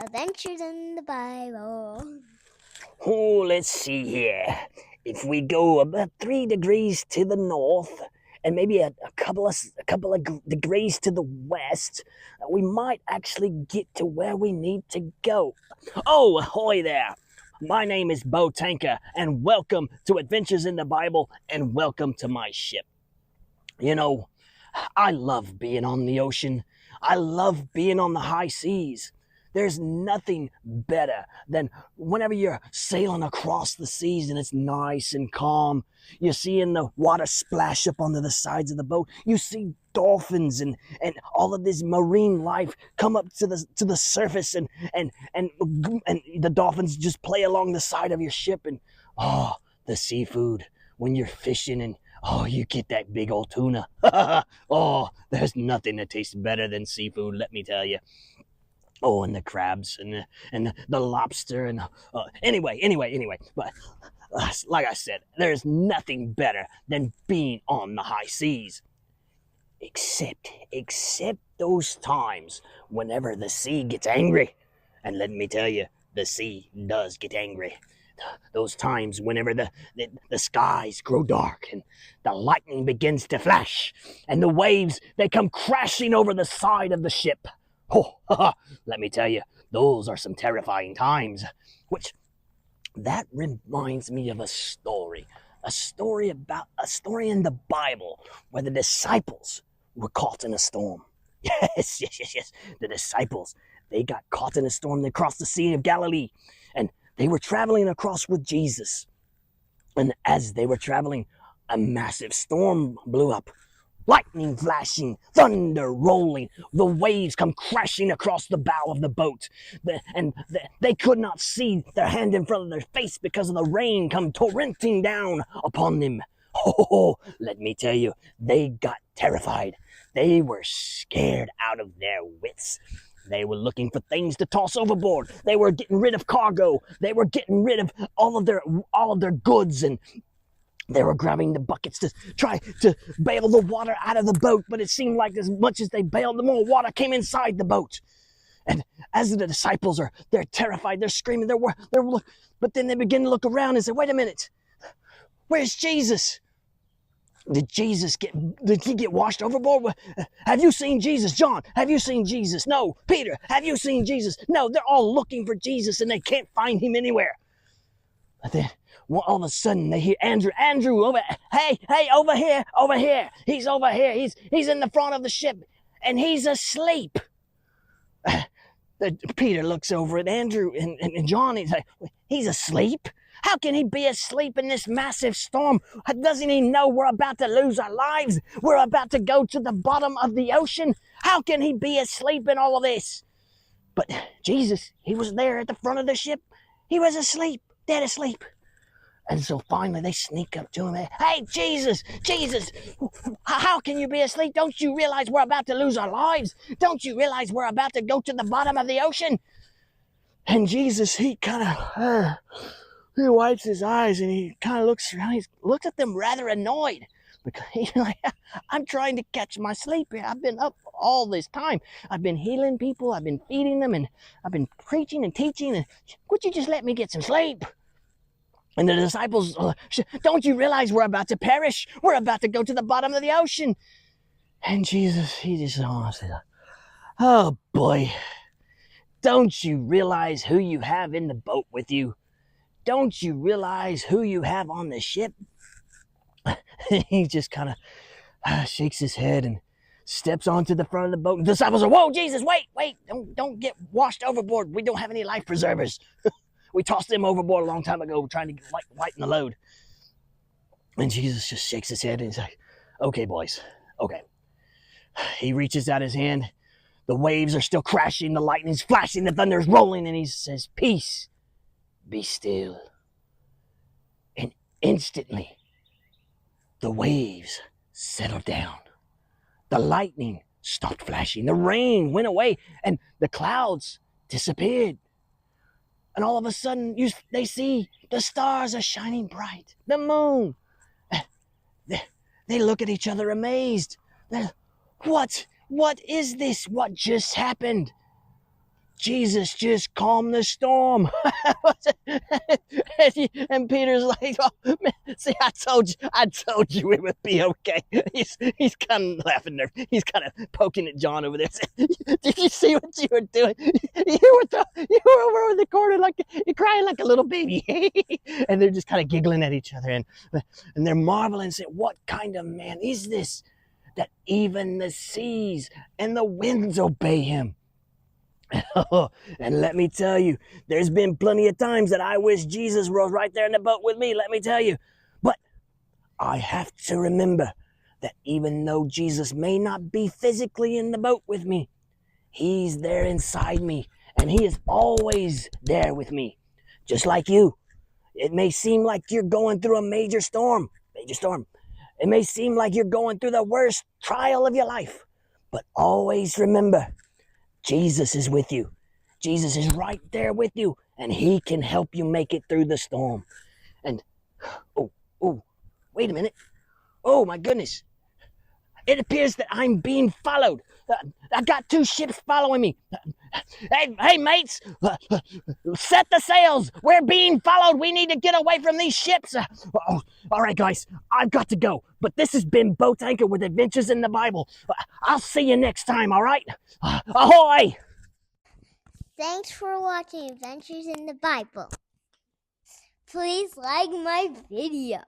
Adventures in the Bible. Oh, let's see here. If we go about 3 degrees to the north and maybe a couple of degrees to the west, we might actually get to where we need to go. Oh, ahoy there! My name is Bo Tanker, and welcome to Adventures in the Bible, and welcome to my ship. You know, I love being on the ocean. I love being on the high seas. There's nothing better than whenever you're sailing across the seas and it's nice and calm. You're seeing the water splash up onto the sides of the boat. You see dolphins and all of this marine life come up to the surface and the dolphins just play along the side of your ship and the seafood when you're fishing and you get that big old tuna. There's nothing that tastes better than seafood, let me tell you. Oh, and the crabs and the lobster and anyway. But like I said, there's nothing better than being on the high seas, except those times whenever the sea gets angry. And let me tell you, the sea does get angry. Those times whenever the skies grow dark and the lightning begins to flash and the waves they come crashing over the side of the ship. Let me tell you, those are some terrifying times. Which that reminds me of a story in the Bible where the disciples were caught in a storm. Yes. The disciples, they got caught in a storm. They crossed the Sea of Galilee and they were traveling across with Jesus. And as they were traveling, a massive storm blew up. Lightning flashing, thunder rolling, the waves come crashing across the bow of the boat. They could not see their hand in front of their face because of the rain come torrenting down upon them. Let me tell you, they got terrified. They were scared out of their wits. They were looking for things to toss overboard. They were getting rid of cargo. They were getting rid of all of their goods, and they were grabbing the buckets to try to bail the water out of the boat. But it seemed like as much as they bailed, the more water came inside the boat. And as the disciples they're terrified. They're screaming. But then they begin to look around and say, "Wait a minute, where's Jesus? Did he get washed overboard? Have you seen Jesus? John, have you seen Jesus? No. Peter, have you seen Jesus? No." They're all looking for Jesus and they can't find him anywhere. But then all of a sudden they hear Andrew over. Hey, over here. He's over here. He's in the front of the ship and he's asleep. Peter looks over at Andrew and John. He's like, he's asleep? How can he be asleep in this massive storm? Doesn't he know we're about to lose our lives? We're about to go to the bottom of the ocean. How can he be asleep in all of this? But Jesus, he was there at the front of the ship. He was asleep, dead asleep. And so finally they sneak up to him. "Hey, Jesus, how can you be asleep? Don't you realize we're about to lose our lives? Don't you realize we're about to go to the bottom of the ocean?" And Jesus, he wipes his eyes and he kind of looks around. He looks at them rather annoyed because he's like, "I'm trying to catch my sleep here. I've been up all this time. I've been healing people. I've been feeding them, and I've been preaching and teaching. And would you just let me get some sleep?" And the disciples, "Don't you realize we're about to perish? We're about to go to the bottom of the ocean." And Jesus, he just said, "Oh boy, don't you realize who you have in the boat with you? Don't you realize who you have on the ship?" He just kind of shakes his head and steps onto the front of the boat. And the disciples are, "Whoa, Jesus, wait, don't get washed overboard. We don't have any life preservers." We tossed them overboard a long time ago trying to lighten the load. And Jesus just shakes his head and he's like, "Okay, boys, okay." He reaches out his hand. The waves are still crashing. The lightning's flashing. The thunder's rolling. And he says, "Peace, be still." And instantly, the waves settled down. The lightning stopped flashing. The rain went away. And the clouds disappeared. And all of a sudden, they see the stars are shining bright. The moon. They look at each other amazed. What is this? What just happened? Jesus just calmed the storm. And Peter's like, oh, man, see, I told you it would be okay. He's kind of laughing there. He's kind of poking at John over there. Did you see what you were doing? You were over in the corner like you're crying like a little baby. And they're just kind of giggling at each other, and they're marveling, saying, what kind of man is this, that even the seas and the winds obey him? And let me tell you, there's been plenty of times that I wish Jesus was right there in the boat with me, let me tell you. But I have to remember that even though Jesus may not be physically in the boat with me, he's there inside me, and he is always there with me. Just like you. It may seem like you're going through a major storm. It may seem like you're going through the worst trial of your life. But always remember, Jesus is with you. Jesus is right there with you, and he can help you make it through the storm. And, oh, wait a minute. Oh, my goodness. It appears that I'm being followed. I got 2 ships following me. Hey, mates, set the sails. We're being followed. We need to get away from these ships. All right, guys, I've got to go. But this has been Boat Anchor with Adventures in the Bible. I'll see you next time, all right? Ahoy! Thanks for watching Adventures in the Bible. Please like my video.